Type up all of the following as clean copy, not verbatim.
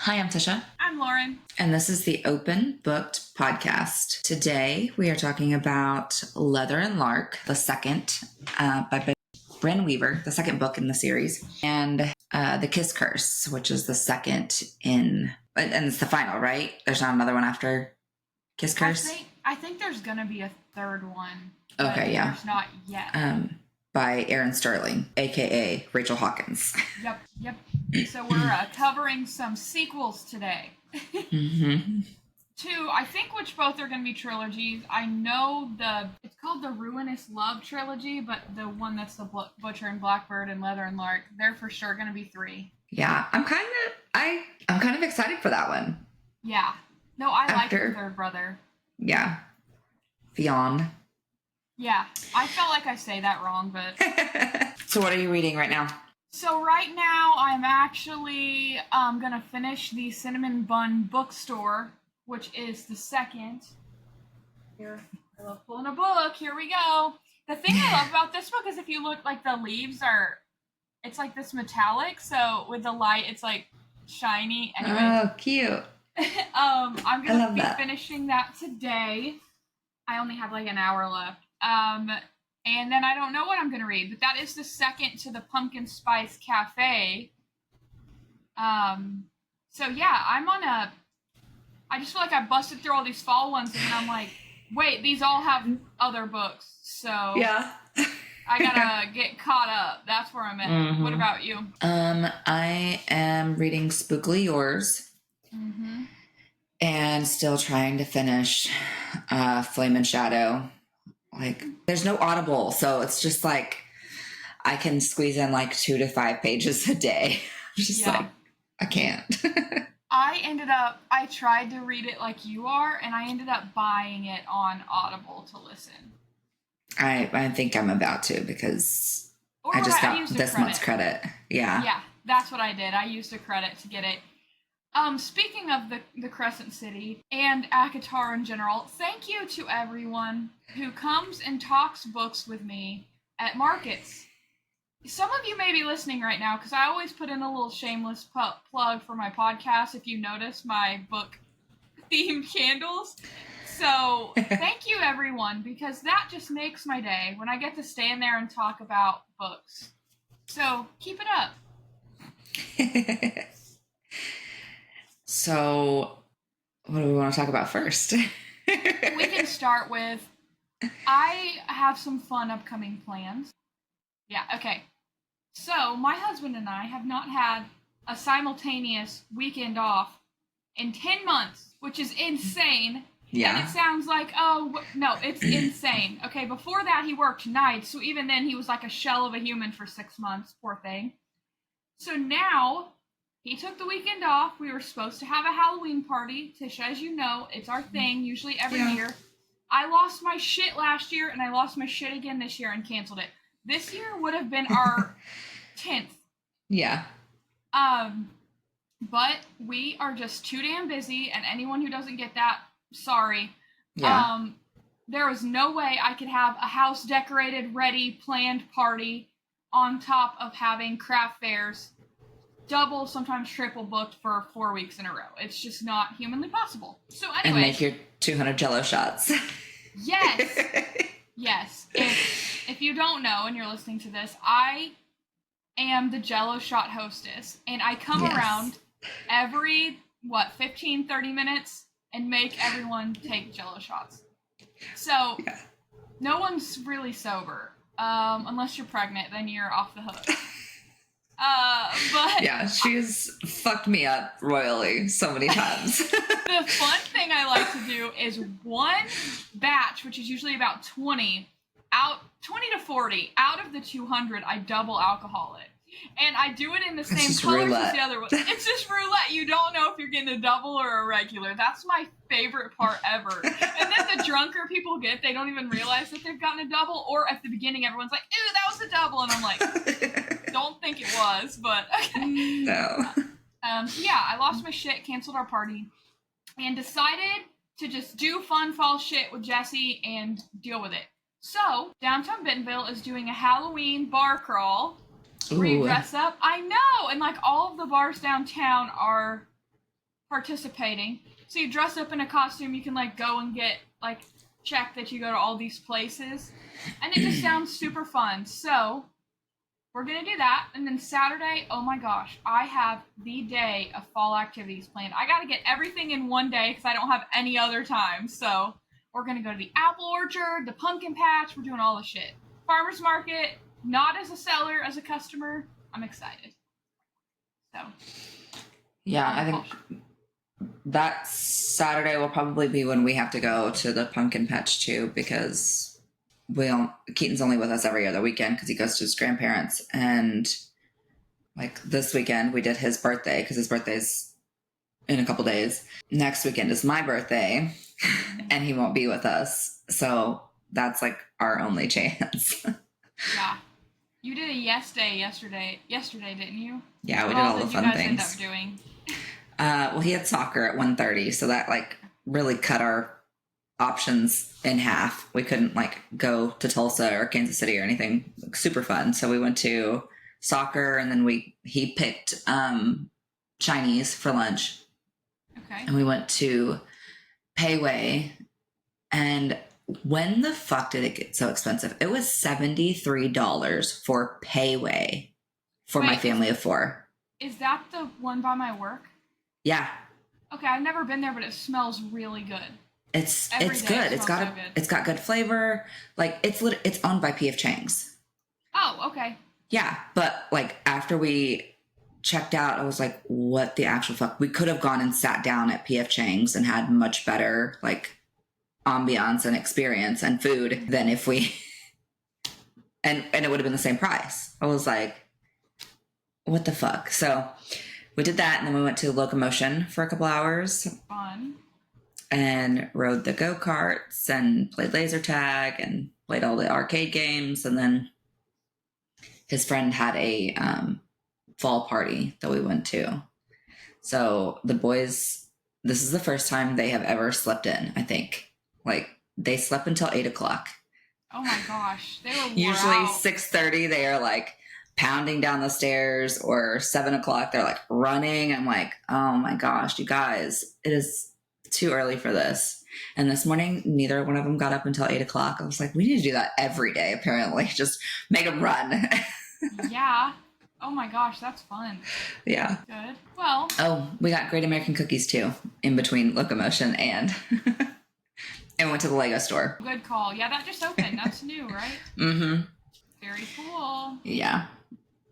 Hi, I'm Tisha. I'm Loren. And this is the Open Booked podcast. Today we are talking about Leather and Lark, the second by Brynne Weaver, the second book in the series, and The Kiss Curse, which is the second and it's the final, right? There's not another one after Kiss Curse? I think there's going to be a third one. Okay, yeah. There's not yet. By Erin Sterling, a.k.a. Rachel Hawkins. Yep. So we're covering some sequels today. Mm-hmm. Two, I think, which both are going to be trilogies. I know it's called the Ruinous Love trilogy, but the one that's the Butcher and Blackbird and Leather and Lark, they're for sure going to be 3. Yeah, I'm kind of excited for that one. Yeah. No, I like the third brother. Yeah. Fionn. Yeah, I felt like I say that wrong, but... So what are you reading right now? So right now, I'm actually going to finish the Cinnamon Bun Bookstore, which is the second. Here, I love pulling a book. Here we go. The thing I love about this book is if you look, like, the leaves it's like this metallic, so with the light, it's, like, shiny. Anyway. Oh, cute. I'm going to be finishing that today. I only have, like, an hour left. And then I don't know what I'm going to read, but that is the second to the Pumpkin Spice Cafe. So yeah, I just feel like I busted through all these fall ones, and then I'm like, wait, these all have other books, so yeah. I gotta get caught up. That's where I'm at. Mm-hmm. What about you? I am reading Spookily Yours. Mm-hmm. And still trying to finish Flame and Shadow. Like, there's no Audible, so it's just like I can squeeze in like 2 to 5 pages a day. I'm just like, I can't. I tried to read it like you are, and I ended up buying it on Audible to listen. I think I'm about to, because I just got this month's credit. Yeah. Yeah, that's what I did. I used a credit to get it. Speaking of the Crescent City and ACOTAR in general, thank you to everyone who comes and talks books with me at markets. Some of you may be listening right now, because I always put in a little shameless plug for my podcast, if you notice my book-themed candles. So, thank you everyone, because that just makes my day when I get to stand there and talk about books. So, keep it up. So, what do we want to talk about first? We can start with, I have some fun upcoming plans. Yeah, okay. So, my husband and I have not had a simultaneous weekend off in 10 months, which is insane. Yeah. And it sounds like, oh, no, it's insane. Okay, before that, he worked nights, so even then, he was like a shell of a human for 6 months, poor thing. So now... he took the weekend off. We were supposed to have a Halloween party. Tisha, as you know, it's our thing, usually every year. I lost my shit last year, and I lost my shit again this year and canceled it. This year would have been our 10th. Yeah. But we are just too damn busy, and anyone who doesn't get that, sorry. Yeah. There was no way I could have a house decorated, ready, planned party on top of having craft fairs double, sometimes triple booked for 4 weeks in a row. It's just not humanly possible. So anyway. And make your 200 Jell-O shots. Yes. Yes. If you don't know and you're listening to this, I am the Jell-O shot hostess. And I come around every, 15, 30 minutes and make everyone take Jell-O shots. So, no one's really sober. Unless you're pregnant, then you're off the hook. But yeah, she's fucked me up royally so many times. The fun thing I like to do is one batch, which is usually about 20 to 40 out of the 200, I double alcohol it. And I do it in the same colors as the other one. It's just roulette. You don't know if you're getting a double or a regular. That's my favorite part ever. And then the drunker people get, they don't even realize that they've gotten a double. Or at the beginning, everyone's like, ew, that was a double. And I'm like, don't think it was, but okay. No. So yeah, I lost my shit, canceled our party, and decided to just do fun fall shit with Jesse and deal with it. So, Downtown Bentonville is doing a Halloween bar crawl. Where you dress up. I know! And like all of the bars downtown are participating. So you dress up in a costume, you can like go and get like check that you go to all these places. And it just sounds super fun. So we're going to do that. And then Saturday, oh my gosh, I have the day of fall activities planned. I got to get everything in one day because I don't have any other time. So we're going to go to the apple orchard, the pumpkin patch. We're doing all the shit. Farmer's market, not as a seller, as a customer. I'm excited. So. Yeah, I think that Saturday will probably be when we have to go to the pumpkin patch too, because Keaton's only with us every other weekend because he goes to his grandparents. And like this weekend we did his birthday because his birthday's in a couple days. Next weekend is my birthday and he won't be with us. So that's like our only chance. Yeah. You did a yes day yesterday, didn't you? Yeah, we did all the fun things. What things. End up doing? Well, he had soccer at 1:30, so that like really cut our options in half. We couldn't like go to Tulsa or Kansas City or anything super fun. So we went to soccer, and then he picked Chinese for lunch. Okay. And we went to Payway. And when the fuck did it get so expensive? It was $73 for Payway for my family of 4. Is that the one by my work? Yeah. Okay, I've never been there, but it smells really good. It's good. It's got good flavor. Like it's owned by P.F. Chang's. Oh, okay. Yeah, but like after we checked out, I was like, what the actual fuck? We could have gone and sat down at P.F. Chang's and had much better like ambiance and experience and food than if we and it would have been the same price. I was like, what the fuck? So we did that, and then we went to Locomotion for a couple hours. Fun. And rode the go-karts and played laser tag and played all the arcade games. And then his friend had a fall party that we went to. So the boys, this is the first time they have ever slept in, I think. Like, they slept until 8 o'clock. Oh my gosh. They were Usually 6:30, they are like pounding down the stairs, or 7 o'clock, they're like running. I'm like, oh my gosh, you guys, it is too early for this. And this morning, neither one of them got up until 8 o'clock. I was like, we need to do that every day, apparently. Just make them run. Yeah. Oh my gosh, that's fun. Yeah. Good. Well. Oh, we got Great American Cookies too, in between Locomotion and went to the Lego store. Good call. Yeah, that just opened. That's new, right? Mm-hmm. Very cool. Yeah.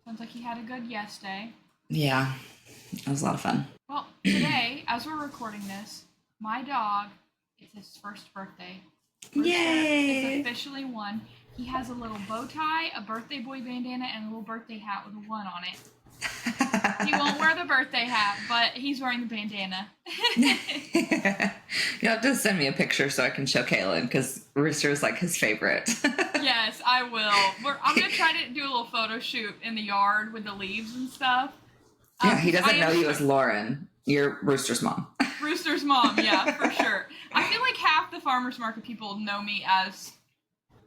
Sounds like he had a good yes day. Yeah. It was a lot of fun. Well, today, as we're recording this, my dog, it's his first birthday. Yay! It's officially 1. He has a little bow tie, a birthday boy bandana, and a little birthday hat with a 1 on it. He won't wear the birthday hat, but he's wearing the bandana. You'll have to send me a picture so I can show Kaylin, because Rooster is like his favorite. Yes, I will. I'm going to try to do a little photo shoot in the yard with the leaves and stuff. Yeah, he doesn't know you as Loren. You're Rooster's mom. Rooster's mom, yeah, for sure. I feel like half the farmers market people know me as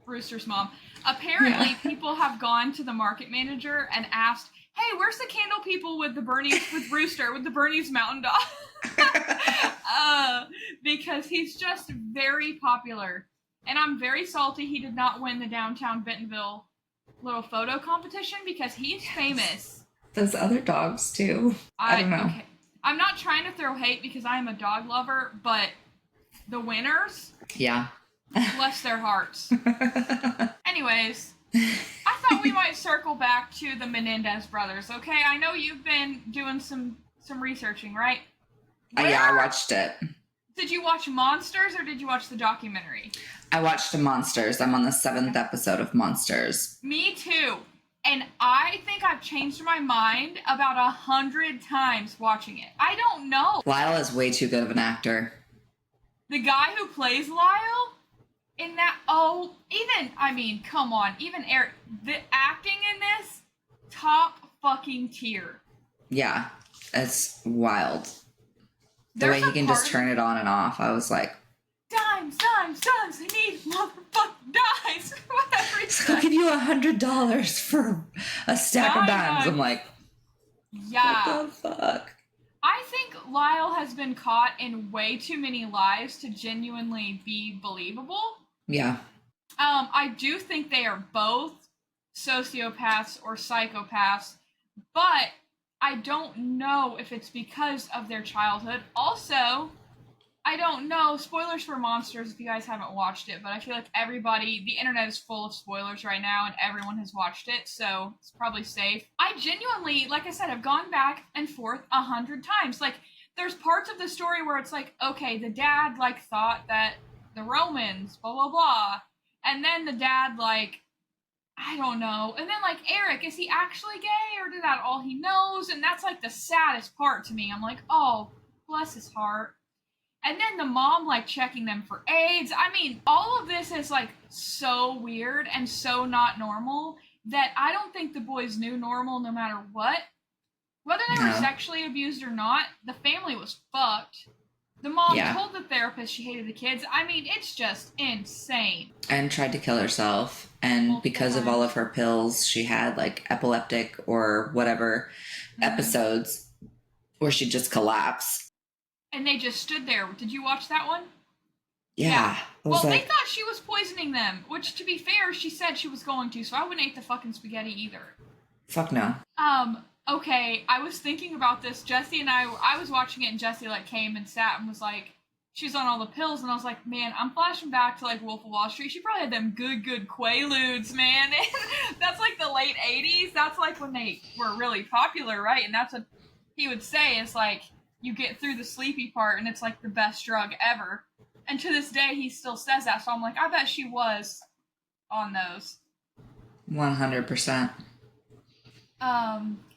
Rooster's mom. Apparently, people have gone to the market manager and asked, hey, where's the candle people with the Rooster, with the Bernie's Mountain Dog? Because he's just very popular. And I'm very salty he did not win the downtown Bentonville little photo competition, because he's famous. Those other dogs, too. I don't know. Okay. I'm not trying to throw hate because I am a dog lover, but the winners, yeah, bless their hearts. Anyways, I thought we might circle back to the Menendez brothers, okay? I know you've been doing some researching, right? Yeah, I watched it. Did you watch Monsters, or did you watch the documentary? I watched Monsters. I'm on the 7th episode of Monsters. Me too. And I think I've changed my mind about 100 times watching it. I don't know. Lyle is way too good of an actor. The guy who plays Lyle in that, come on, even Eric, the acting in this, top fucking tier. Yeah, it's wild. The way he can just turn it on and off, I was like, dimes, I need motherfucking dimes. Whatever he said. I'll give you $100 for a stack of dimes. I'm like, yeah. what the fuck? I think Lyle has been caught in way too many lies to genuinely be believable. Yeah. I do think they are both sociopaths or psychopaths, but I don't know if it's because of their childhood. Also, I don't know. Spoilers for Monsters if you guys haven't watched it, but I feel like the internet is full of spoilers right now and everyone has watched it, so it's probably safe. I genuinely, like I said, have gone back and forth 100 times. Like, there's parts of the story where it's like, okay, the dad, like, thought that the Romans, blah, blah, blah. And then the dad, like, I don't know. And then, like, Eric, is he actually gay or is that all he knows? And that's, like, the saddest part to me. I'm like, oh, bless his heart. And then the mom, like, checking them for AIDS. I mean, all of this is, like, so weird and so not normal that I don't think the boys knew normal no matter what. Whether they were sexually abused or not, the family was fucked. The mom told the therapist she hated the kids. I mean, it's just insane. And tried to kill herself. And because of all of her pills, she had, like, epileptic or whatever episodes where she just collapsed. And they just stood there. Did you watch that one? Yeah. Well, they thought she was poisoning them, which, to be fair, she said she was going to, so I wouldn't eat the fucking spaghetti either. Fuck no. Okay, I was thinking about this. Jesse and I was watching it, and Jesse, like, came and sat and was like, she's on all the pills, and I was like, man, I'm flashing back to, like, Wolf of Wall Street. She probably had them good Quaaludes, man. That's, like, the late 80s. That's, like, when they were really popular, right? And that's what he would say is, like, you get through the sleepy part, and it's, like, the best drug ever. And to this day, he still says that, so I'm like, I bet she was on those. 100%.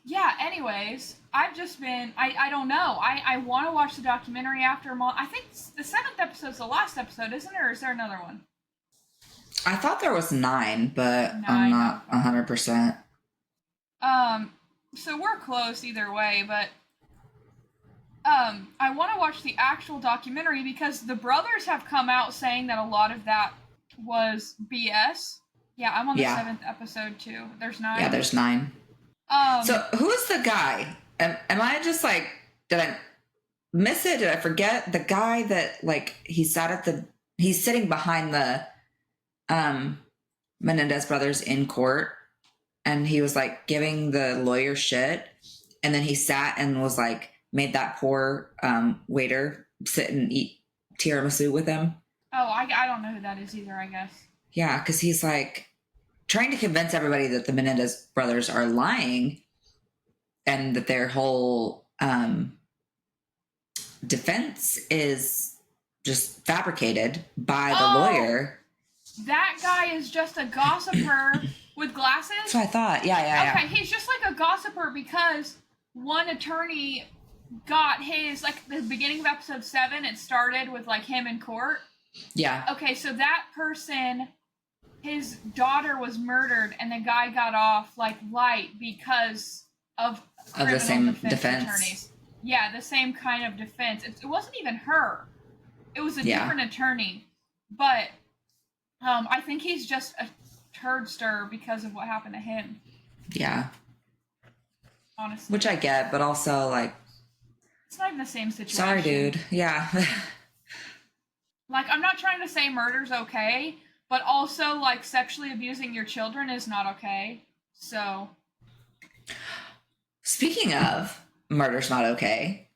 Yeah, anyways, I've just been, I don't know. I want to watch the documentary after I think the 7th episode's the last episode, isn't it? Or is there another one? I thought there was 9, but I'm not 100%. So we're close either way, but I want to watch the actual documentary because the brothers have come out saying that a lot of that was BS. Yeah, I'm on the 7th episode too. There's 9. Yeah, there's 9. So who's the guy? Am I just like, did I miss it? Did I forget the guy that, like, he's sitting behind the Menendez brothers in court, and he was like giving the lawyer shit, and then he sat and was like, made that poor waiter sit and eat tiramisu with him. Oh, I don't know who that is either, I guess. Yeah, because he's like trying to convince everybody that the Menendez brothers are lying and that their whole defense is just fabricated by the lawyer. That guy is just a gossiper with glasses? That's what I thought. Yeah. Okay, he's just like a gossiper because one attorney got his, like, the beginning of episode 7, it started with, like, him in court. Yeah. Okay, so that person, his daughter was murdered, and the guy got off, like, light because of the same defense attorneys. Yeah, the same kind of defense. It wasn't even her. It was a different attorney. But I think he's just a turd stir because of what happened to him. Yeah. Honestly. Which I get, but also, like, it's not even the same situation. Sorry, dude. Yeah. Like, I'm not trying to say murder's okay, but also, like, sexually abusing your children is not okay. So. Speaking of murder's not okay.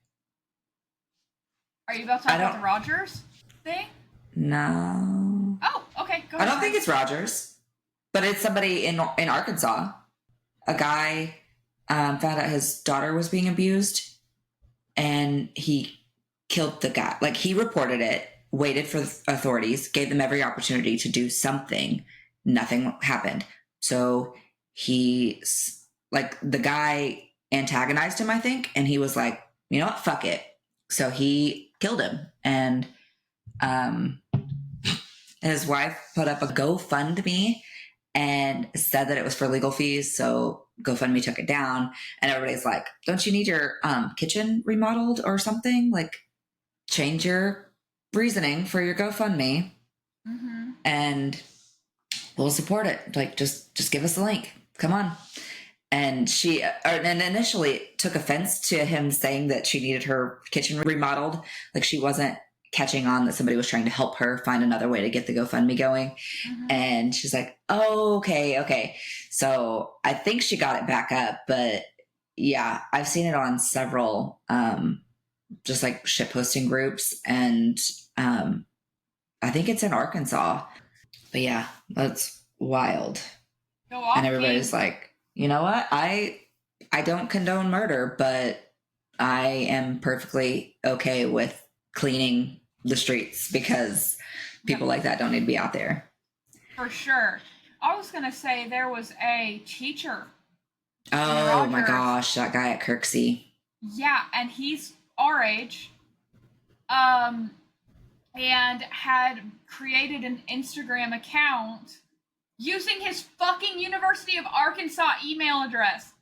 Are you about to talk about the Rogers thing? No. Oh, okay. Go ahead. I don't think it's Rogers, but it's somebody in Arkansas. A guy found out his daughter was being abused, and he killed the guy. Like, he reported it, waited for the authorities, gave them every opportunity to do something. Nothing happened. So he, like, the guy antagonized him, I think, and he was like, you know what, fuck it. So he killed him, and his wife put up a GoFundMe and said that it was for legal fees, so GoFundMe took it down, and everybody's like, don't you need your kitchen remodeled or something? Like, change your reasoning for your GoFundMe, and we'll support it. Like, just give us a link. Come on. And and initially took offense to him saying that she needed her kitchen remodeled. Like she wasn't catching on that somebody was trying to help her find another way to get the GoFundMe going. Mm-hmm. And she's like, oh, okay. So I think she got it back up, but yeah, I've seen it on several, just like shit posting groups. And, I think it's in Arkansas, but yeah, that's wild. Go off, and everybody's like, you know what? I don't condone murder, but I am perfectly okay with cleaning the streets because people like that don't need to be out there. For sure. I was going to say there was a teacher. Oh my gosh, that guy at Kirksey. Yeah, and he's our age. And had created an Instagram account using his fucking University of Arkansas email address.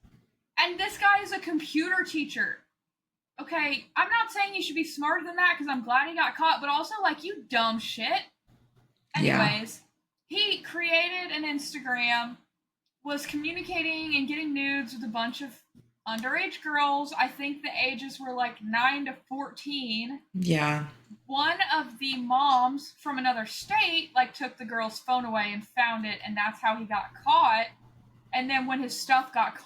And this guy is a computer teacher. Okay, I'm not saying you should be smarter than that because I'm glad he got caught, but also, like, you dumb shit. Anyways, he created an Instagram, was communicating and getting nudes with a bunch of underage girls. I think the ages were like 9 to 14. Yeah. One of the moms from another state, like, took the girl's phone away and found it, and that's how he got caught. And then when his stuff got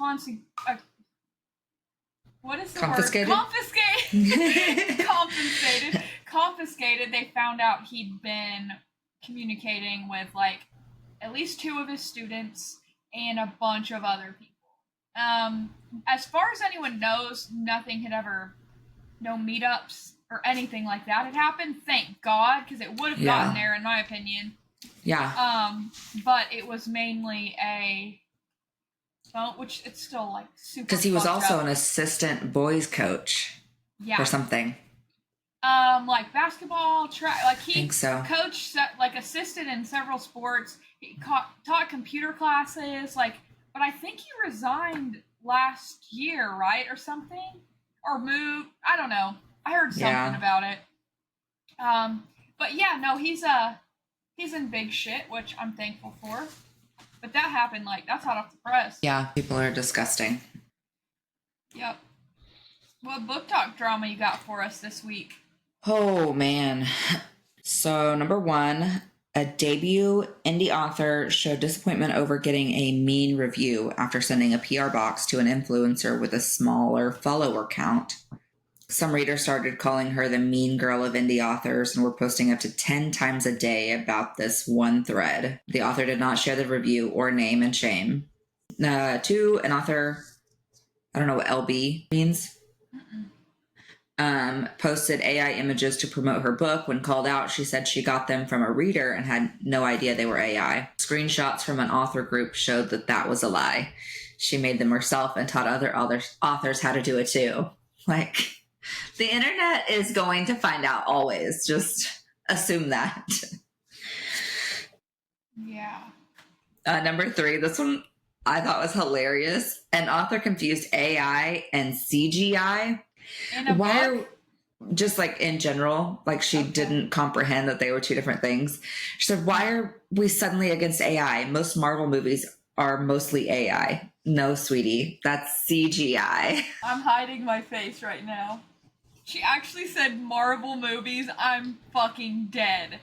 what is the confiscated? Word? Confiscated. Confiscated. They found out he'd been communicating with, like, at least 2 of his students and a bunch of other people. As far as anyone knows, nothing had ever, no meetups or anything like that had happened. Thank God, because it would have gotten there, in my opinion. Yeah. But it was mainly which it's still like super. Because he was also an assistant boys coach. Yeah. Or something. Like basketball, track. Like he think so. Coached, like assisted in several sports. He taught computer classes. Like, but I think he resigned last year, right, or something, or moved. I don't know. I heard something about it. But yeah, no, he's in big shit, which I'm thankful for. But that happened, like, that's hot off the press. Yeah, people are disgusting. Yep. What book talk drama you got for us this week? Oh, man. So, number 1, a debut indie author showed disappointment over getting a mean review after sending a PR box to an influencer with a smaller follower count. Some readers started calling her the mean girl of indie authors and were posting up to 10 times a day about this one thread. The author did not share the review or name and shame. 2, an author, I don't know what LB means, posted AI images to promote her book. When called out, she said she got them from a reader and had no idea they were AI. Screenshots from an author group showed that was a lie. She made them herself and taught other authors how to do it too. Like, the internet is going to find out always. Just assume that. Yeah. Number 3, this one I thought was hilarious. An author confused AI and CGI. Just like in general, like she didn't comprehend that they were 2 different things. She said, why are we suddenly against AI? Most Marvel movies are mostly AI. No, sweetie, that's CGI. I'm hiding my face right now. She actually said Marvel movies. I'm fucking dead.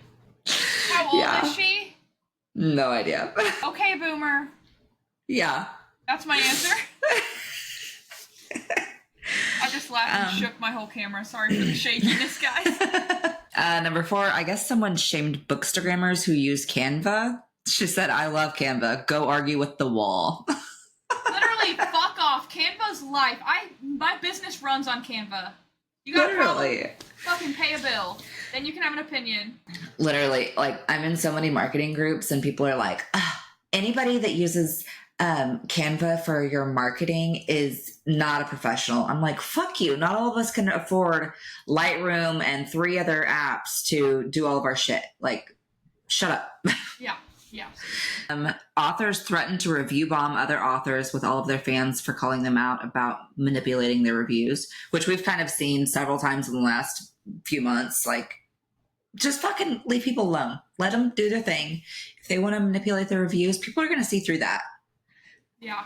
How old is she? No idea. Okay, boomer. Yeah. That's my answer. I just laughed and shook my whole camera. Sorry for the shakiness, guys. Number 4, I guess someone shamed bookstagrammers who use Canva. She said, I love Canva. Go argue with the wall. Literally, fuck off. Canva's life. My business runs on Canva. You gotta probably fucking pay a bill. Then you can have an opinion. Literally, like, I'm in so many marketing groups and people are like, anybody that uses Canva for your marketing is not a professional. I'm like, fuck you. Not all of us can afford Lightroom and 3 other apps to do all of our shit. Like, shut up. Yeah. Authors threatened to review bomb other authors with all of their fans for calling them out about manipulating their reviews, which we've kind of seen several times in the last few months. Like, just fucking leave people alone. Let them do their thing. If they want to manipulate their reviews, people are going to see through that. Yeah.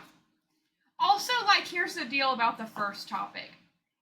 Also, like, here's the deal about the first topic.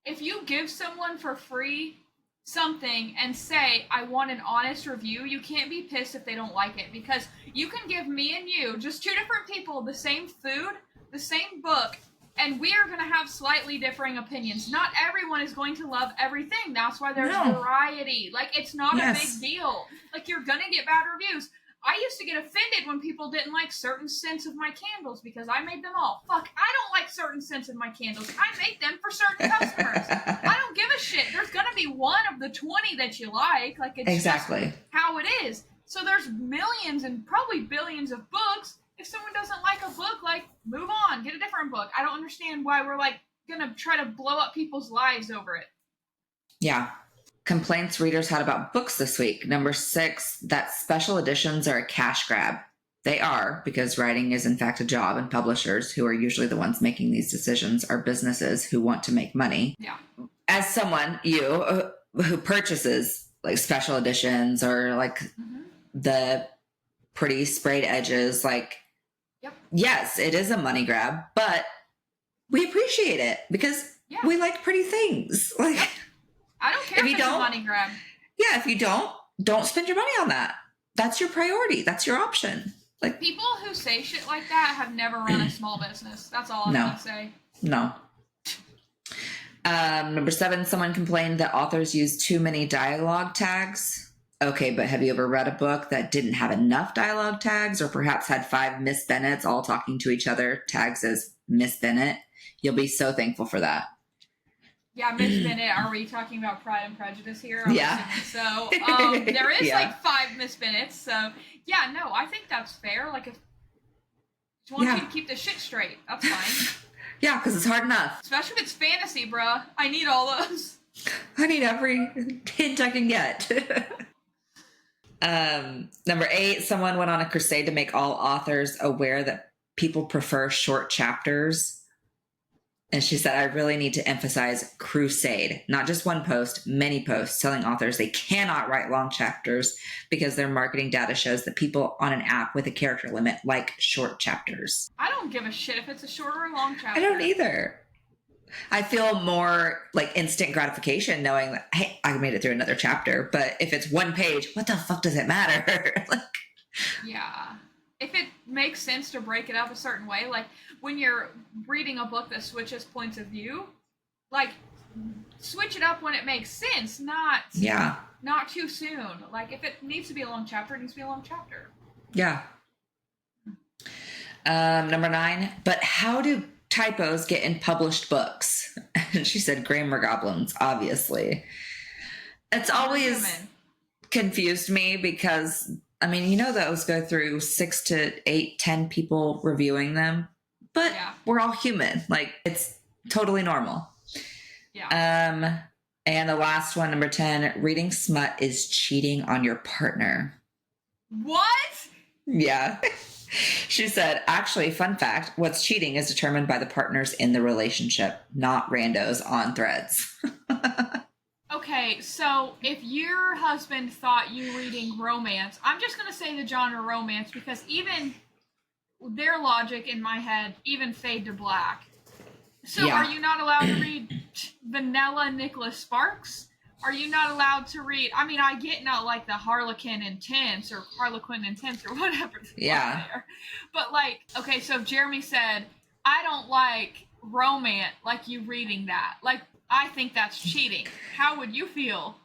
If you give someone for free something and say, I want an honest review, you can't be pissed if they don't like it, because you can give me and you, just two different people, the same food, the same book, and we are going to have slightly differing opinions. Not everyone is going to love everything. That's why there's variety. Like, it's not a big deal. Like, you're going to get bad reviews. I used to get offended when people didn't like certain scents of my candles because I made them all. Fuck, I don't like certain scents of my candles. I make them for certain customers. I don't give a shit. There's going to be one of the 20 that you like. Like, it's just how it is. So there's millions and probably billions of books. If someone doesn't like a book, like, move on. Get a different book. I don't understand why we're, like, going to try to blow up people's lives over it. Yeah. Complaints readers had about books this week. Number 6, that special editions are a cash grab. They are, because writing is in fact a job, and publishers, who are usually the ones making these decisions, are businesses who want to make money. Yeah. As someone, you, who purchases like special editions or like the pretty sprayed edges, like, yes, it is a money grab, but we appreciate it because we like pretty things. Like, I don't care if it's a money grab. Yeah, if you don't spend your money on that. That's your priority. That's your option. Like, people who say shit like that have never run a small business. That's all I'm going to say. No. Number 7, someone complained that authors use too many dialogue tags. Okay, but have you ever read a book that didn't have enough dialogue tags, or perhaps had 5 Miss Bennets all talking to each other, tags as Miss Bennett? You'll be so thankful for that. Yeah, Miss Bennett, are we talking about Pride and Prejudice here? Yeah. So, there is like 5 Miss Bennets, so, yeah, no, I think that's fair. Like, if you want you to keep the shit straight, that's fine. Yeah, because it's hard enough. Especially if it's fantasy, bruh. I need all those. I need every hint I can get. Number 8, someone went on a crusade to make all authors aware that people prefer short chapters. And she said, I really need to emphasize crusade, not just one post, many posts telling authors they cannot write long chapters because their marketing data shows that people on an app with a character limit like short chapters. I don't give a shit if it's a short or a long chapter. I don't either. I feel more like instant gratification knowing that, hey, I made it through another chapter. But if it's one page, what the fuck does it matter? Like, yeah. If it makes sense to break it up a certain way, like when you're reading a book that switches points of view, like, switch it up when it makes sense, not too soon. Like, if it needs to be a long chapter, it needs to be a long chapter. Yeah. Number 9, but how do typos get in published books? And she said grammar goblins, obviously. It's always confused me because, I mean, you know, those go through 6 to 8, 10 people reviewing them, but we're all human. Like, it's totally normal. Yeah. And the last one, number 10, reading smut is cheating on your partner. What? Yeah. She said, actually, fun fact, what's cheating is determined by the partners in the relationship, not randos on threads. Okay, so if your husband thought you reading romance, I'm just going to say the genre romance because even their logic in my head, even fade to black. So are you not allowed to read vanilla Nicholas Sparks? Are you not allowed to read, I mean, I get not like the Harlequin Intense or Harlequin Intense or whatever. Yeah. But like, okay, so if Jeremy said, I don't like romance, like you reading that. Like, I think that's cheating. How would you feel?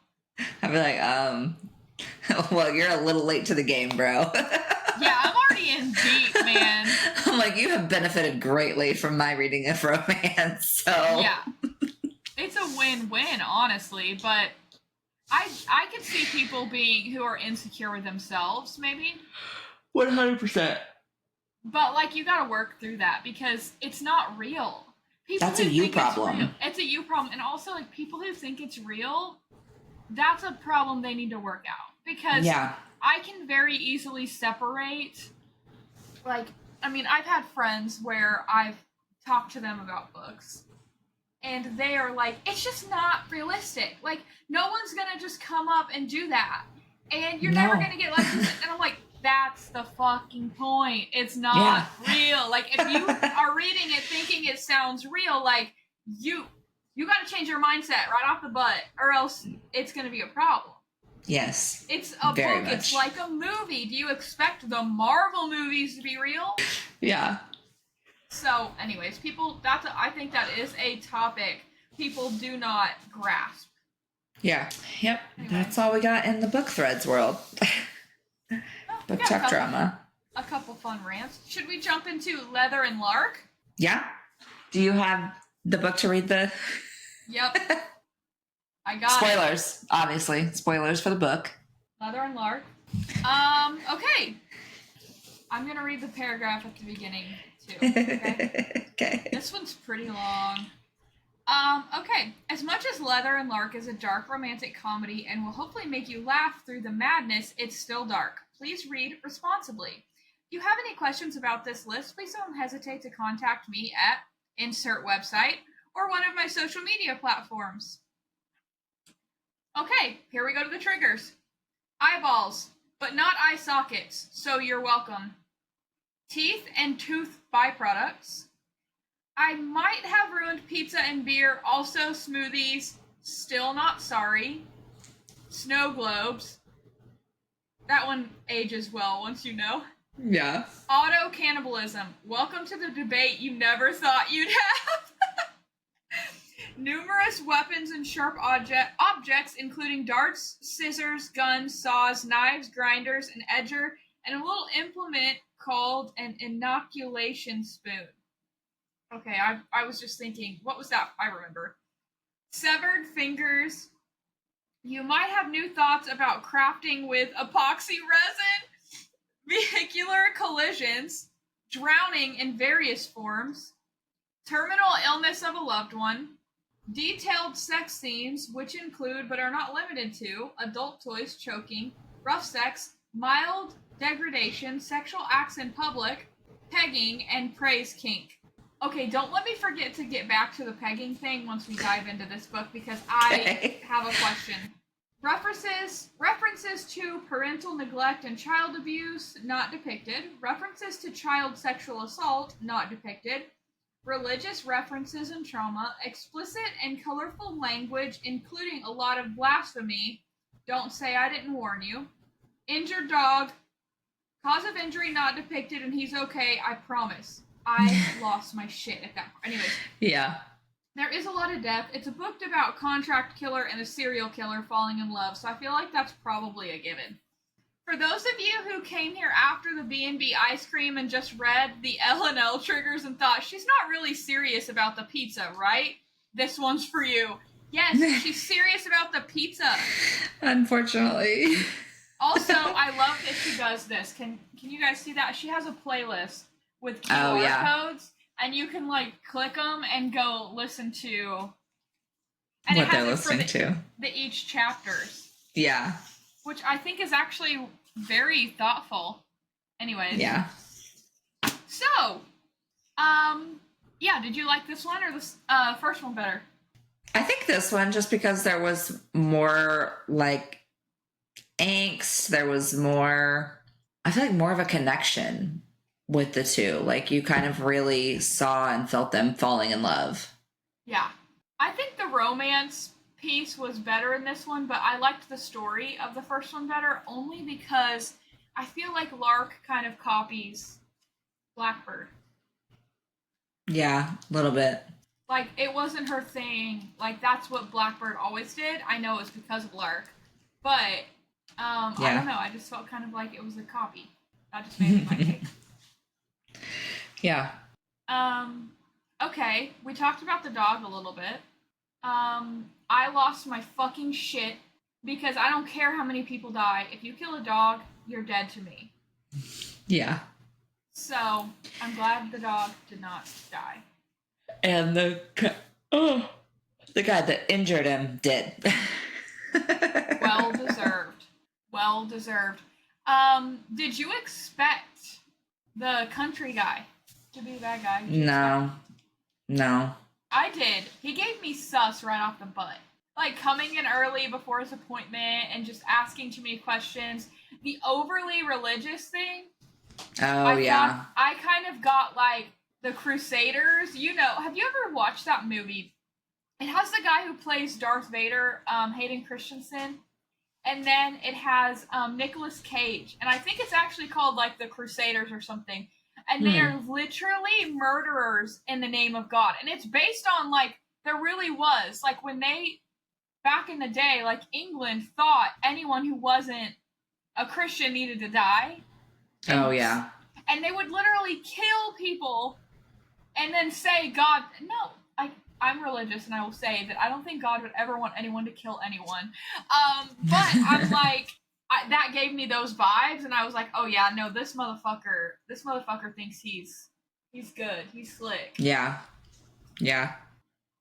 I'd be like, well, you're a little late to the game, bro. Yeah, I'm already in deep, man. I'm like, you have benefited greatly from my reading of romance, so. Yeah. It's a win-win, honestly, but I could see people who are insecure with themselves, maybe. 100%. But, like, you gotta work through that because it's not real. People that's a you problem. It's a you problem. And also, like, people who think it's real, that's a problem they need to work out. Because I can very easily separate, like, I mean, I've had friends where I've talked to them about books. And they are like, it's just not realistic. Like, no one's going to just come up and do that. And you're never going to get like, and I'm like, That's the fucking point. It's not real. Like, if you are reading it thinking it sounds real, like, you got to change your mindset right off the butt, or else it's going to be a problem. Yes. It's a very book. much. It's like a movie. Do you expect the Marvel movies to be real? Yeah. So, anyways, I think that is a topic people do not grasp. Yeah. Yep. Anyway. That's all we got in the BookThreads world. Book talk drama. A couple fun rants. Should we jump into Leather and Lark? Yeah. Do you have the book to read the... Yep. I got Spoilers, obviously. Spoilers for the book. Leather and Lark. Okay. I'm going to read the paragraph at the beginning, too. Okay? Okay. This one's pretty long. Okay. As much as Leather and Lark is a dark romantic comedy and will hopefully make you laugh through the madness, it's still dark. Please read responsibly. If you have any questions about this list, please don't hesitate to contact me at insert website or one of my social media platforms. Okay, here we go to the triggers. Eyeballs, but not eye sockets, so you're welcome. Teeth and tooth byproducts. I might have ruined pizza and beer, also smoothies, still not sorry. Snow globes. That one ages well once you know. Yeah. Auto cannibalism. Welcome to the debate you never thought you'd have. Numerous weapons and sharp objects, including darts, scissors, guns, saws, knives, grinders, an edger, and a little implement called an inoculation spoon. Okay, I was just thinking, what was that? I remember. Severed fingers. You might have new thoughts about crafting with epoxy resin, vehicular collisions, drowning in various forms, terminal illness of a loved one, detailed sex scenes, which include but are not limited to adult toys, choking, rough sex, mild degradation, sexual acts in public, pegging, and praise kink. Okay, don't let me forget to get back to the pegging thing once we dive into this book, because I have a question. References to parental neglect and child abuse, not depicted. References to child sexual assault, not depicted. Religious references and trauma. Explicit and colorful language, including a lot of blasphemy. Don't say I didn't warn you. Injured dog. Cause of injury not depicted, and he's okay, I promise. I lost my shit at that point. Anyways. Yeah. There is a lot of death. It's a book about contract killer and a serial killer falling in love, so I feel like that's probably a given. For those of you who came here after the B&B ice cream and just read the L&L triggers and thought, she's not really serious about the pizza, right? This one's for you. Yes, she's serious about the pizza. Unfortunately. Also, I love that she does this. Can you guys see that? She has a playlist with QR codes, and you can like click them and go listen to and what they're listening to. Each chapters. Yeah. Which I think is actually very thoughtful. Anyways. Yeah. So, yeah, did you like this one or the first one better? I think this one, just because there was more like angst, there was more, I feel like more of a connection with the two. Like you kind of really saw and felt them falling in love. Yeah. I think the romance piece was better in this one, but I liked the story of the first one better only because I feel like Lark kind of copies Blackbird. Yeah, a little bit. Like, it wasn't her thing. Like, that's what Blackbird always did. I know it's because of Lark. But, I don't know. I just felt kind of like it was a copy. That just made me my take. Yeah. Okay. We talked about the dog a little bit. I lost my fucking shit because I don't care how many people die. If you kill a dog, you're dead to me. Yeah. So, I'm glad the dog did not die. And the guy that injured him did. Well deserved. Well deserved. Did you expect the country guy to be the bad guy? No. I did. He gave me sus right off the butt. like coming in early before his appointment and just asking too many questions. The overly religious thing. Oh, yeah. I kind of got like the Crusaders. You know, have you ever watched that movie? It has the guy who plays Darth Vader, Hayden Christensen. And then it has Nicolas Cage. And I think it's actually called like the Crusaders or something. And they are literally murderers in the name of God. And it's based on like, there really was. Like when they, back in the day, like England thought anyone who wasn't a Christian needed to die. Oh, yeah. And they would literally kill people and then say, God, no, I'm religious and I will say that I don't think God would ever want anyone to kill anyone. But I'm like, that gave me those vibes and I was like, oh yeah, no, this motherfucker thinks he's good. He's slick. Yeah. Yeah.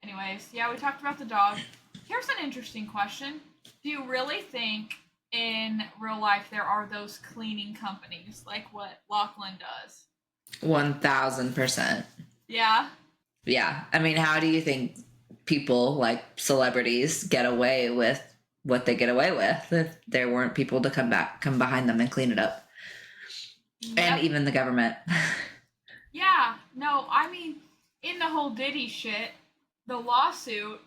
Anyways, yeah, we talked about the dog. Here's an interesting question. Do you really think in real life there are those cleaning companies like what Lachlan does? 1000%. Yeah. Yeah. I mean, how do you think people like celebrities get away with what they get away with if there weren't people to come behind them and clean it up? Yep. And even the government. Yeah. No, I mean, in the whole Diddy shit, the lawsuit,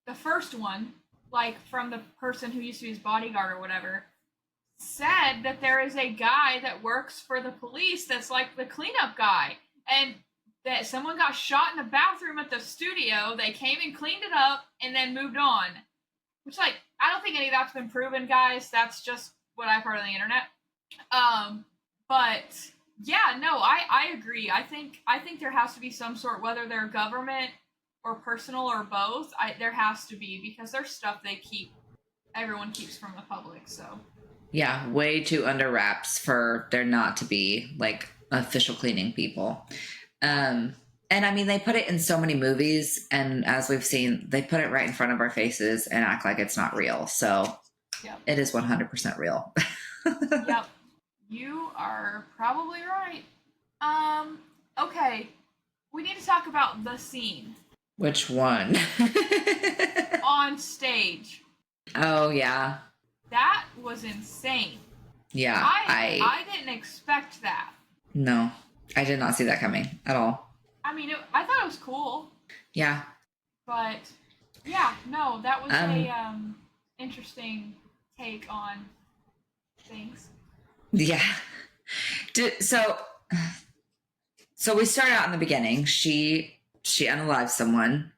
the first one, like from the person who used to be his bodyguard or whatever, said that there is a guy that works for the police that's like the cleanup guy. And that someone got shot in the bathroom at the studio, they came and cleaned it up, and then moved on. Which, like, I don't think any of that's been proven, guys. That's just what I've heard on the internet. But, yeah, no, I agree. I think there has to be some sort, whether they're government or personal or both, there has to be, because there's stuff everyone keeps from the public, so. Yeah, way too under wraps for there not to be, like, official cleaning people. And I mean, they put it in so many movies, and as we've seen, they put it right in front of our faces and act like it's not real. So yep. It is 100% real. Yep. You are probably right. Okay. We need to talk about the scene. Which one? On stage. Oh, yeah. That was insane. Yeah. I didn't expect that. No. I did not see that coming at all. I mean, I thought it was cool. Yeah. But, yeah, no, that was a interesting take on things. Yeah. So we start out in the beginning. She unalives someone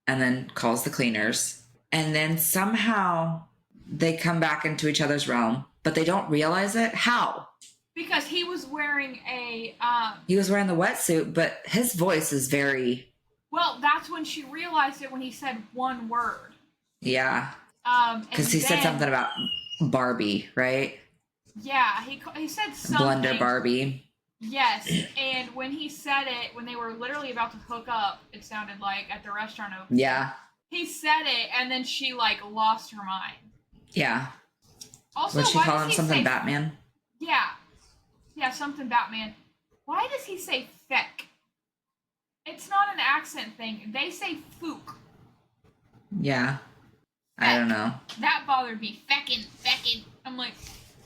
and then calls the cleaners. And then somehow they come back into each other's realm, but they don't realize it. How? Because he was wearing he was wearing the wetsuit, but his voice is very... Well, that's when she realized it when he said one word. Yeah. Because he said something about Barbie, right? Yeah, he said something. Blunder Barbie. Yes, and when he said it, when they were literally about to hook up, it sounded like, at the restaurant opening. Yeah. He said it, and then she, like, lost her mind. Yeah. Also, was she calling him something Batman? Yeah. Yeah, something Batman. Why does he say feck? It's not an accent thing. They say fook. Yeah. I don't know. That bothered me. Feckin'. I'm like...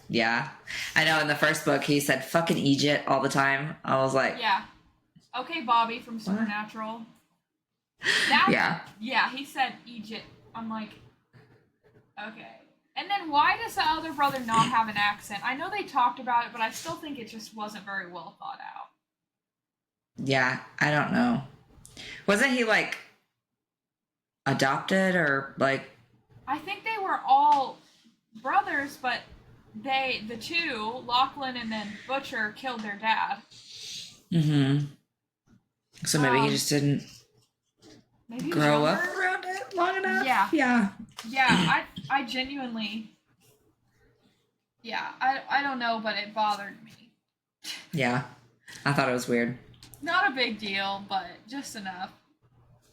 Yeah. I know in the first book he said fucking Egypt all the time. I was like... Yeah. Okay, Bobby from Supernatural. Yeah. Yeah, he said Egypt. I'm like... Okay. And then why does the other brother not have an accent? I know they talked about it, but I still think it just wasn't very well thought out. Yeah, I don't know. Wasn't he, like, adopted or, like... I think they were all brothers, but the two, Lachlan and then Butcher, killed their dad. Mm-hmm. So maybe he just didn't grow up around it long enough? Yeah. Yeah. Yeah, I genuinely... Yeah, I don't know, but it bothered me. Yeah, I thought it was weird. Not a big deal, but just enough.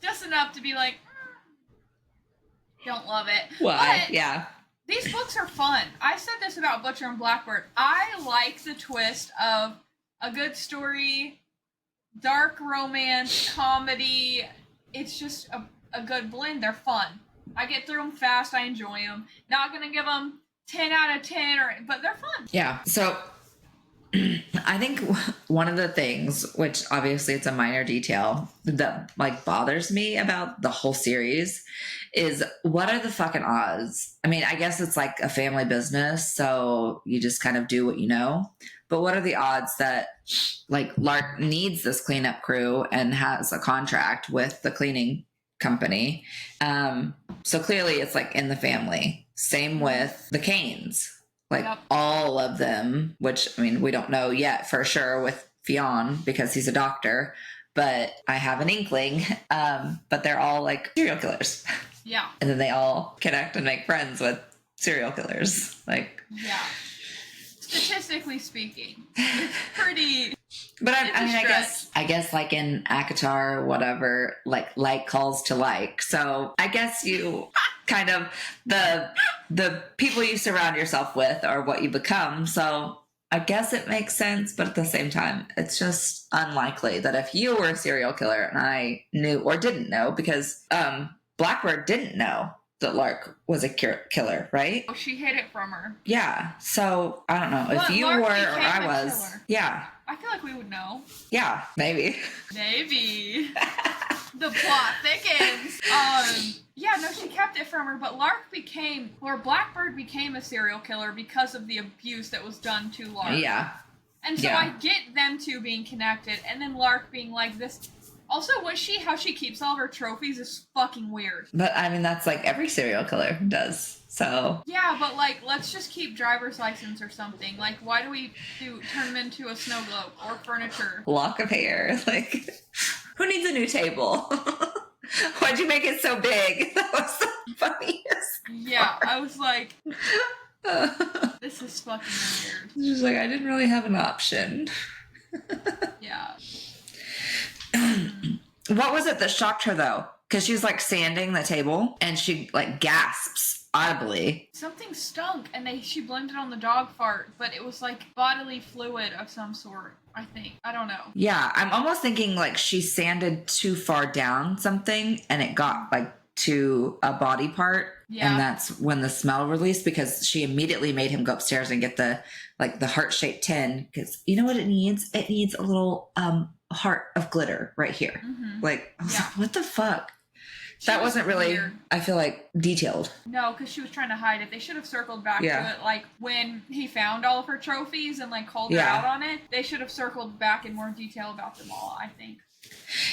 Just enough to be like, don't love it. Why? But yeah. These books are fun. I said this about Butcher and Blackbird. I like the twist of a good story, dark romance, comedy. It's just a good blend. They're fun. I get through them fast. I enjoy them. Not gonna give them 10 out of 10, but they're fun. Yeah. So I think one of the things, which obviously it's a minor detail that like bothers me about the whole series, is what are the fucking odds? I mean, I guess it's like a family business, so you just kind of do what you know. But what are the odds that like Lark needs this cleanup crew and has a contract with the cleaning company? So clearly it's like in the family. Same with the Canes. Like all of them, which I mean, we don't know yet for sure with Fionn because he's a doctor, but I have an inkling. But they're all like serial killers. Yeah. And then they all connect and make friends with serial killers. Like, yeah. Statistically speaking, it's pretty. But I guess like in ACOTAR or whatever, like calls to like. So I guess you kind of the people you surround yourself with are what you become. So I guess it makes sense, but at the same time, it's just unlikely that if you were a serial killer and I knew or didn't know, because Blackbird didn't know that Lark was a killer, right? Oh, she hid it from her. Yeah. So I don't know if you Lark were or became I a was. killer. Yeah. I feel like we would know. Yeah, maybe. Maybe. The plot thickens. Yeah, no, she kept it from her, but Blackbird became a serial killer because of the abuse that was done to Lark. Yeah. And so I get them two being connected, and then Lark being like this. Also, how she keeps all of her trophies is fucking weird. But I mean, that's like every serial killer does. So. Yeah, but like, let's just keep driver's license or something. Like, why do we turn them into a snow globe or furniture? Lock of hair. Like, who needs a new table? Why'd you make it so big? That was the funniest. Yeah, I was like, this is fucking weird. She's like, I didn't really have an option. Yeah. What was it that shocked her though? Because she's like sanding the table and she like gasps audibly. Something stunk and she blamed it on the dog fart, but it was like bodily fluid of some sort, I think. I don't know. Yeah, I'm almost thinking like she sanded too far down something and it got like to a body part. Yeah. And that's when the smell released, because she immediately made him go upstairs and get the heart-shaped tin, because you know what it needs? It needs a little heart of glitter right here. Mm-hmm. Like, I was like, what the fuck? That wasn't really, weird. I feel like, detailed. No, because she was trying to hide it. They should have circled back to it, like, when he found all of her trophies and, like, called her out on it. They should have circled back in more detail about them all, I think.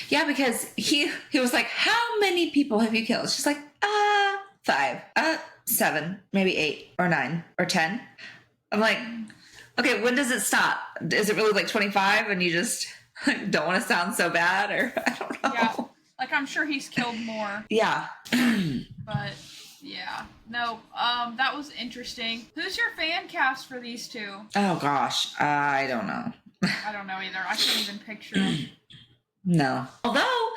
Yeah, because he was like, how many people have you killed? She's like, 5, 7, maybe 8 or 9 or 10. I'm like, okay, when does it stop? Is it really like 25 and you just don't want to sound so bad, or I don't know. Yeah, like I'm sure he's killed more. Yeah. But yeah, no, that was interesting. Who's your fan cast for these two? Oh gosh, I don't know. I don't know either. I can't even picture them. No. Although,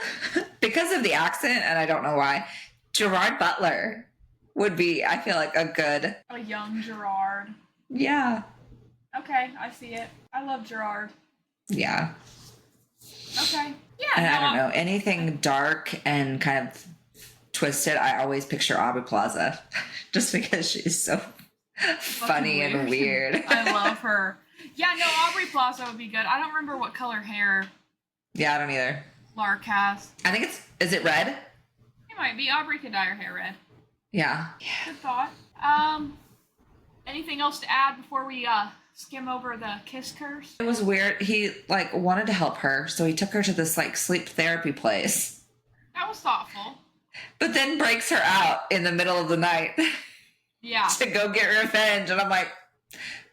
because of the accent, and I don't know why, Gerard Butler would be, I feel like, a young Gerard. Yeah. Okay, I see it. I love Gerard. Yeah. Okay. Yeah. And I don't know, anything dark and kind of twisted, I always picture Aubrey Plaza, just because she's so funny and weird. I love her. Yeah, no, Aubrey Plaza would be good. I don't remember what color hair. Yeah, I don't either. Lark has. I think is it red? It might be. Aubrey could dye her hair red. Yeah. Good thought. Anything else to add before we skim over the kiss curse? It was weird. He like wanted to help her, so he took her to this like sleep therapy place. That was thoughtful. But then breaks her out in the middle of the night. Yeah. To go get revenge, and I'm like,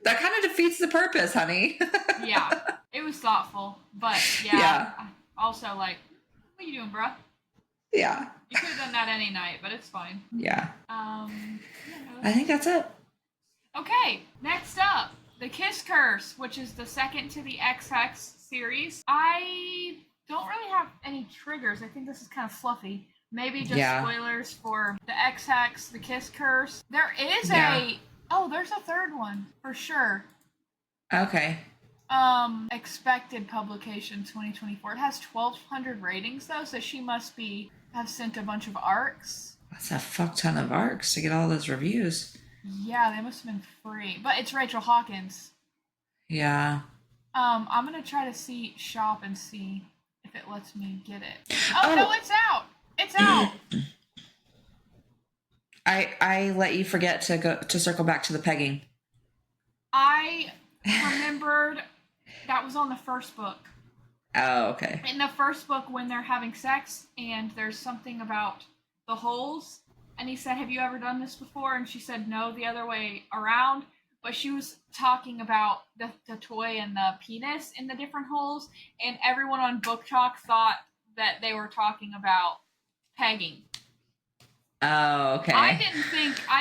that kind of defeats the purpose, honey. Yeah, it was thoughtful, but yeah. Also, like, what are you doing, bruh? Yeah. You could have done that any night, but it's fine. Yeah. I think that's it. Okay, next up, The Kiss Curse, which is the second to the XX series. I don't really have any triggers. I think this is kind of fluffy. Maybe just spoilers for the XX, The Kiss Curse. There is there's a third one, for sure. Okay. Expected publication 2024. It has 1,200 ratings though, so she must have sent a bunch of arcs. That's a fuck ton of arcs to get all those reviews. Yeah, they must have been free. But it's Rachel Hawkins. Yeah. I'm gonna try to shop and see if it lets me get it. Oh no, it's out! It's out! I let you forget to circle back to the pegging. I remembered that was on the first book. Oh, okay. In the first book, when they're having sex and there's something about the holes, and he said, "Have you ever done this before?" And she said, "No, the other way around." But she was talking about the toy and the penis in the different holes, and everyone on Book Talk thought that they were talking about pegging. Oh, okay. I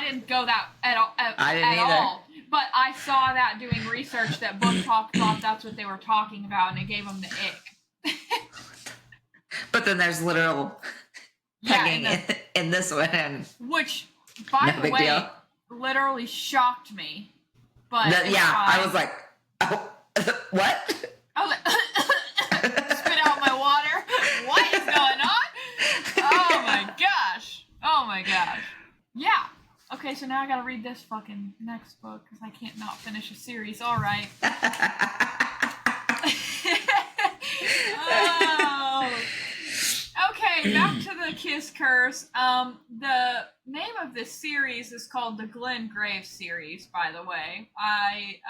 didn't go that at all. I didn't either. All, but I saw that doing research that Book Talk thought that's what they were talking about, and it gave them the ick. But then there's literal pegging in this one. Which, by the way, deal. Literally shocked me. But I was like, oh, what? I was like, spit out my water. What is going on? Oh my gosh. Yeah. Okay, so now I gotta read this fucking next book because I can't not finish a series. All right. Oh. Okay, back to the Kiss Curse. The name of this series is called the Glenn Graves series, by the way. I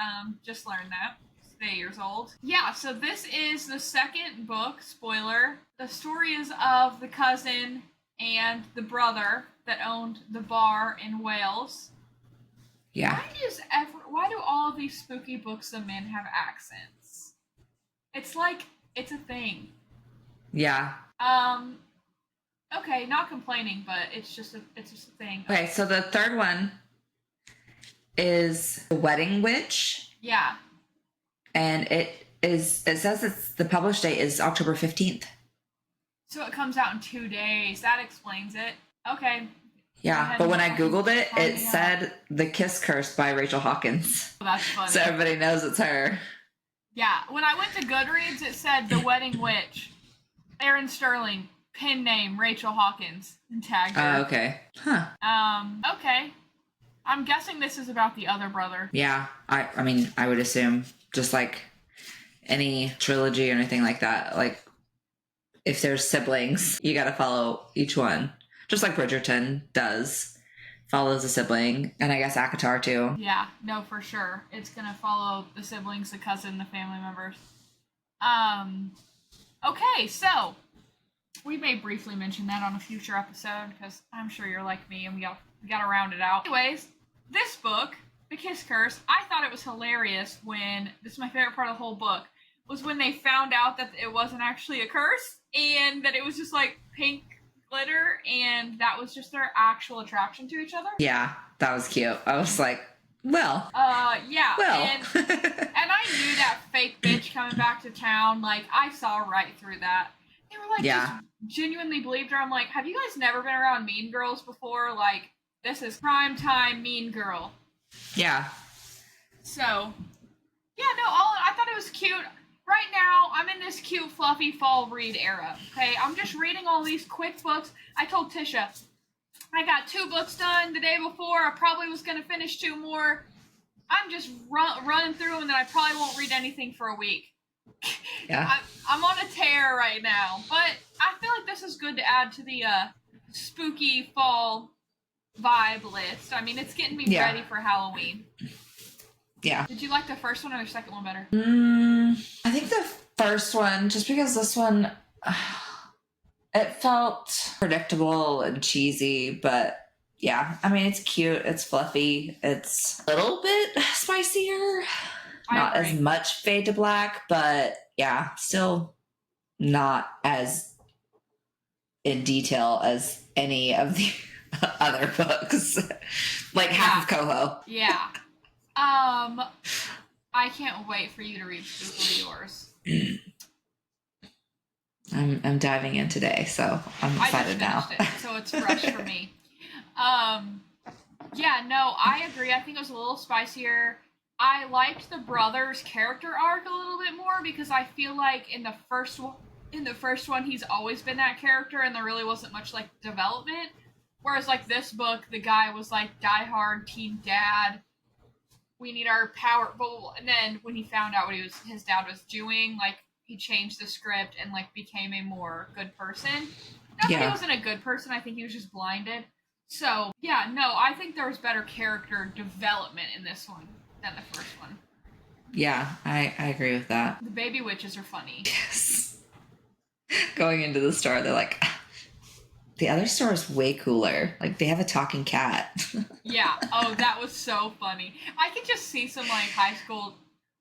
just learned that. It's 8 years old. Yeah, so this is the second book, spoiler. The story is of the cousin and the brother that owned the bar in Wales. Yeah. Why do all of these spooky books the men have accents? It's like, it's a thing. Yeah. Okay, not complaining, but it's just a thing. Okay, so the third one is The Wedding Witch. Yeah. And it says the published date is October 15th. So it comes out in 2 days. That explains it. Okay. Yeah, but when I Googled it, it said The Kiss Curse by Rachel Hawkins. Oh, that's funny. So everybody knows it's her. Yeah, when I went to Goodreads, it said The Wedding Witch. Aaron Sterling, pen name Rachel Hawkins, and tagged her. Oh, okay. Huh. Okay. I'm guessing this is about the other brother. Yeah, I mean, I would assume, just like any trilogy or anything like that, like, if there's siblings, you gotta follow each one. Just like Bridgerton does. Follows a sibling. And I guess ACOTAR too. Yeah, no, for sure. It's gonna follow the siblings, the cousin, the family members. Okay, so we may briefly mention that on a future episode, because I'm sure you're like me and we gotta round it out. Anyways, this book, The Kiss Curse, I thought it was hilarious when, this is my favorite part of the whole book, was when they found out that it wasn't actually a curse, and that it was just like pink glitter, and that was just their actual attraction to each other. Yeah, that was cute. I was like, well. Yeah. Well. And I knew that fake bitch coming back to town. Like, I saw right through that. They were like, yeah. Just genuinely believed her. I'm like, have you guys never been around Mean Girls before? Like, this is prime time Mean Girl. Yeah. So, yeah, no, I thought it was cute. Right now, I'm in this cute, fluffy fall read era, okay? I'm just reading all these quick books. I told Tisha, I got 2 books done the day before. I probably was going to finish 2 more. I'm just running through them, and then I probably won't read anything for a week. Yeah. I'm on a tear right now. But I feel like this is good to add to the spooky fall vibe list. I mean, it's getting me ready for Halloween. Yeah. Did you like the first one or the second one better? I think the first one, just because this one, it felt predictable and cheesy, but yeah, I mean, it's cute, it's fluffy, it's a little bit spicier, not as much fade to black, but yeah, still not as in detail as any of the other books, like half of Coho. Yeah. I can't wait for you to read Spookily Yours. I'm diving in today, so I'm excited now. I just finished it, so it's fresh for me. Yeah, no, I agree. I think it was a little spicier. I liked the brother's character arc a little bit more because I feel like in the first one, he's always been that character, and there really wasn't much like development. Whereas, like, this book, the guy was, like, diehard teen dad. We need our power. And then when he found out what his dad was doing, like, he changed the script and, like, became a more good person. Not that he wasn't a good person. I think he was just blinded. So, yeah, no, I think there was better character development in this one than the first one. Yeah, I agree with that. The baby witches are funny. Yes. Going into the store, they're like, the other store is way cooler. Like, they have a talking cat. Yeah. Oh, that was so funny. I could just see some, like, high school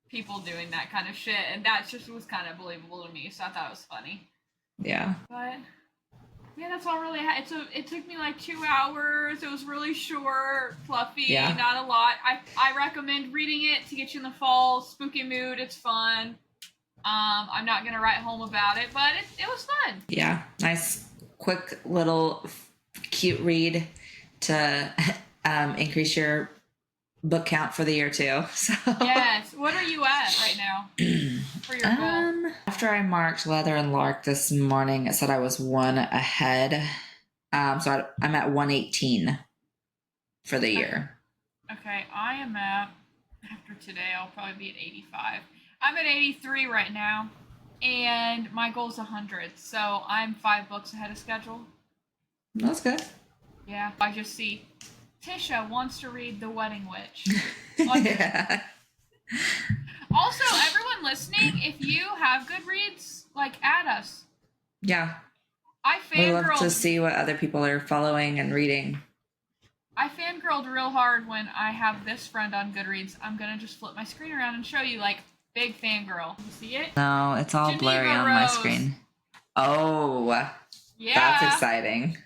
people doing that kind of shit, and that just was kind of believable to me, so I thought it was funny. Yeah. But, yeah, that's all really it took me, like, 2 hours. It was really short, fluffy, not a lot. I recommend reading it to get you in the fall, spooky mood. It's fun. I'm not going to write home about it, but it was fun. Yeah. Nice, quick, little, cute read to increase your book count for the year, too. So. Yes. What are you at right now for your goal? After I marked Leather and Lark this morning, it said I was 1 ahead. So I'm at 118 for the year. Okay. I am at, after today, I'll probably be at 85. I'm at 83 right now, and my goal is 100, so I'm 5 books ahead of schedule. That's good. Yeah, I just see Tisha wants to read The Wedding Witch. Yeah. Also, everyone listening, if you have Goodreads, like, add us. Yeah. We love to see what other people are following and reading. I fangirled real hard when I have this friend on Goodreads. I'm going to just flip my screen around and show you, like, big fangirl. You see it? No, it's all blurry on my screen. Oh. Yeah. That's exciting.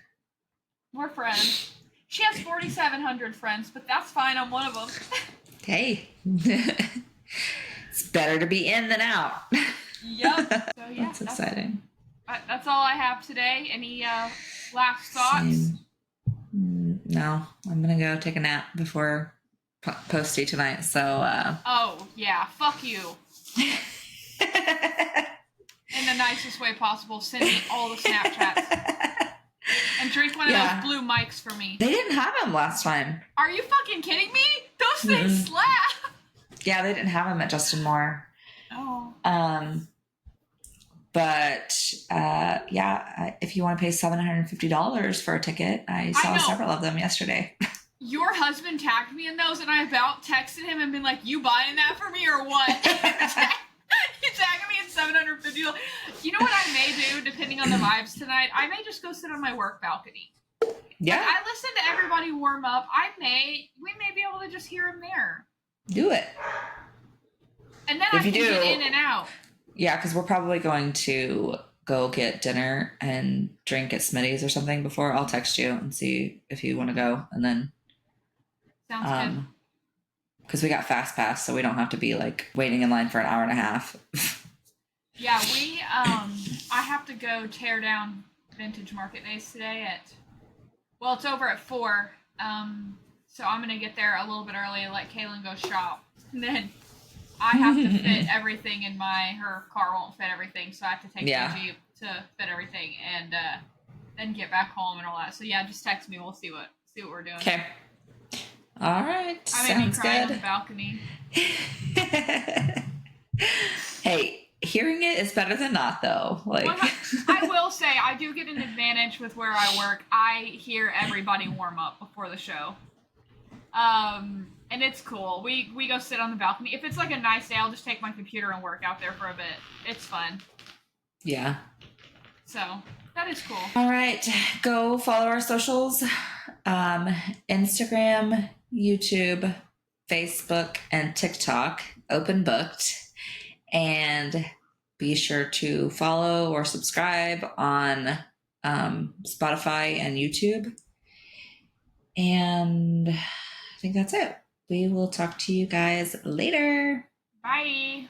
We're friends. She has 4,700 friends, but that's fine. I'm one of them. Hey. It's better to be in than out. Yep. So, yeah, that's exciting. That's all I have today. Any last thoughts? Same. No, I'm going to go take a nap before Posty tonight, so... Oh, yeah, fuck you. In the nicest way possible, send me all the Snapchats. And drink one of those blue mics for me. They didn't have them last time. Are you fucking kidding me? Those things slap! Yeah, they didn't have them at Justin Moore. Oh. But, if you want to pay $750 for a ticket, I saw several of them yesterday. Your husband tagged me in those, and I about texted him and been like, you buying that for me or what? He tagged me in $750. You know what I may do, depending on the vibes tonight? I may just go sit on my work balcony. Yeah. Like, I listen to everybody warm up. We may be able to just hear him there. Do it. And then I can get in and out. Yeah, because we're probably going to go get dinner and drink at Smitty's or something before. I'll text you and see if you want to go, and then... Sounds good. Because we got Fast Pass, so we don't have to be, like, waiting in line for an hour and a half. Yeah, I have to go tear down Vintage Market Days today it's over at 4. So I'm going to get there a little bit early and let Kaylin go shop. And then I have to fit everything in her car won't fit everything, so I have to take the Jeep to fit everything and then get back home and all that. So yeah, just text me. We'll see what we're doing. Okay. All right. I may be crying on the balcony. Hey, hearing it is better than not, though. Like, I will say, I do get an advantage with where I work. I hear everybody warm up before the show. And it's cool. We go sit on the balcony. If it's like a nice day, I'll just take my computer and work out there for a bit. It's fun. Yeah. So, that is cool. All right. Go follow our socials. Instagram, YouTube, Facebook, and TikTok. Open Booked. And be sure to follow or subscribe on Spotify and YouTube. And I think that's it. We will talk to you guys later. Bye.